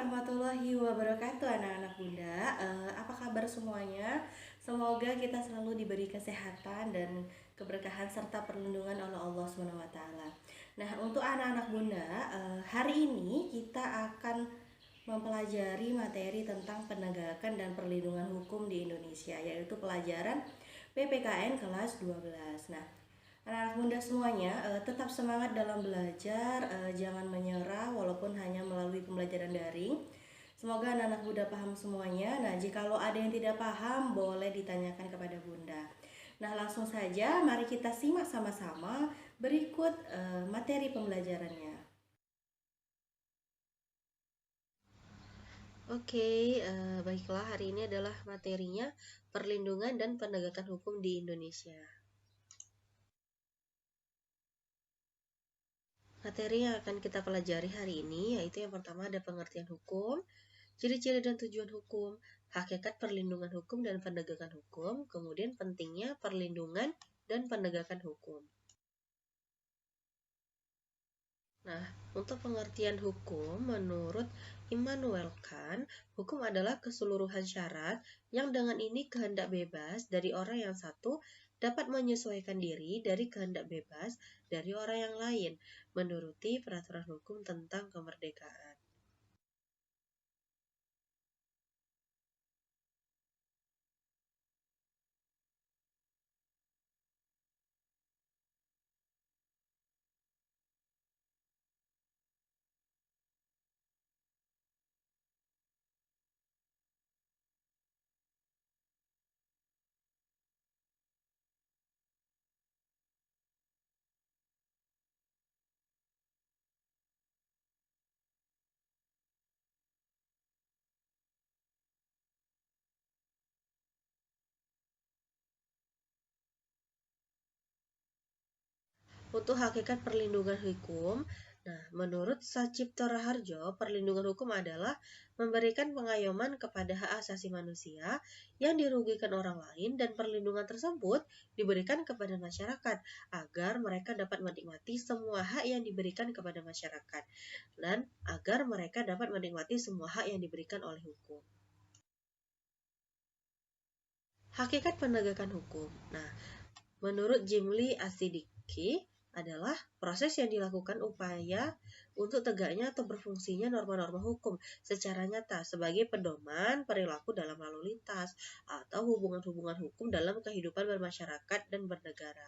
warahmatullahi wabarakatuh anak-anak bunda. Apa kabar semuanya? Semoga kita selalu diberi kesehatan dan keberkahan serta perlindungan oleh Allah SWT. Nah, untuk anak-anak bunda, hari ini kita akan mempelajari materi tentang penegakan dan perlindungan hukum di Indonesia, yaitu pelajaran PPKN kelas 12. Nah, anak-anak muda semuanya, tetap semangat dalam belajar, jangan menyerah walaupun hanya melalui pembelajaran daring. Semoga anak-anak muda paham semuanya. Nah, jikalau ada yang tidak paham, boleh ditanyakan kepada bunda. Nah, langsung saja mari kita simak sama-sama berikut materi pembelajarannya. Oke, baiklah, hari ini adalah materinya perlindungan dan penegakan hukum di Indonesia. Materi yang akan kita pelajari hari ini yaitu yang pertama ada pengertian hukum, ciri-ciri dan tujuan hukum, hakikat perlindungan hukum dan penegakan hukum, kemudian pentingnya perlindungan dan penegakan hukum. Nah, untuk pengertian hukum, menurut Immanuel Kant, hukum adalah keseluruhan syarat yang dengan ini kehendak bebas dari orang yang satu dapat menyesuaikan diri dari kehendak bebas dari orang yang lain, menuruti peraturan hukum tentang kemerdekaan. Untuk hakikat perlindungan hukum, nah, menurut Sacipto Raharjo, perlindungan hukum adalah memberikan pengayoman kepada hak asasi manusia yang dirugikan orang lain dan perlindungan tersebut diberikan kepada masyarakat agar mereka dapat menikmati semua hak yang diberikan kepada masyarakat dan agar mereka dapat menikmati semua hak yang diberikan oleh hukum. Hakikat penegakan hukum. Nah, menurut Jimli Asidiki adalah proses yang dilakukan upaya untuk tegaknya atau berfungsinya norma-norma hukum secara nyata sebagai pedoman perilaku dalam lalu lintas atau hubungan-hubungan hukum dalam kehidupan bermasyarakat dan bernegara.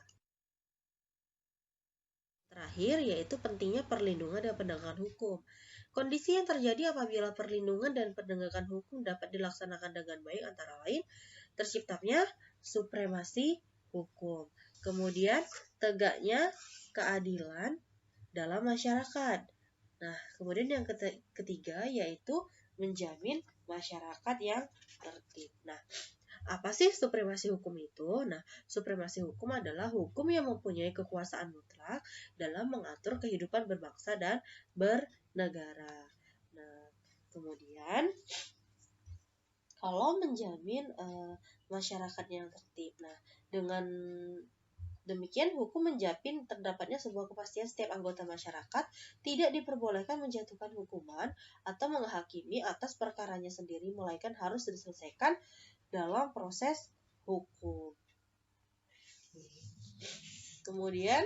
Terakhir, yaitu pentingnya perlindungan dan penegakan hukum. Kondisi yang terjadi apabila perlindungan dan penegakan hukum dapat dilaksanakan dengan baik antara lain terciptanya supremasi hukum, kemudian tegaknya keadilan dalam masyarakat. Nah, kemudian yang ketiga yaitu menjamin masyarakat yang tertib. Nah, apa sih supremasi hukum itu? Nah, supremasi hukum adalah hukum yang mempunyai kekuasaan mutlak dalam mengatur kehidupan berbangsa dan bernegara. Nah, kemudian kalau menjamin masyarakat yang tertib. Nah, dengan demikian, hukum menjamin terdapatnya sebuah kepastian setiap anggota masyarakat tidak diperbolehkan menjatuhkan hukuman atau menghakimi atas perkaranya sendiri, melainkan harus diselesaikan dalam proses hukum. Kemudian,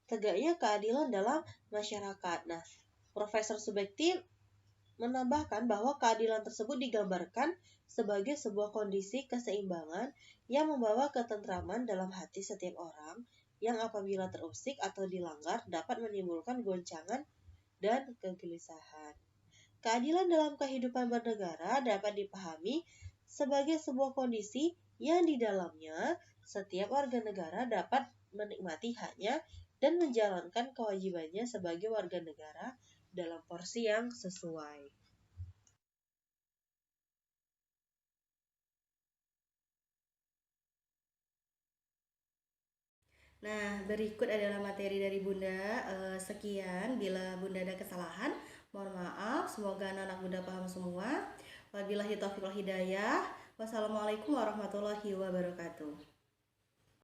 tegaknya keadilan dalam masyarakat. Nah, Profesor Subekti menambahkan bahwa keadilan tersebut digambarkan sebagai sebuah kondisi keseimbangan yang membawa ketentraman dalam hati setiap orang yang apabila terusik atau dilanggar dapat menimbulkan goncangan dan kegelisahan. Keadilan dalam kehidupan bernegara dapat dipahami sebagai sebuah kondisi yang di dalamnya setiap warga negara dapat menikmati haknya dan menjalankan kewajibannya sebagai warga negara dalam porsi yang sesuai. Nah, berikut adalah materi dari bunda. Sekian, bila bunda ada kesalahan, mohon maaf. Semoga anak-anak bunda paham semua. Wabillahi taufiq wal hidayah. Wassalamualaikum warahmatullahi wabarakatuh.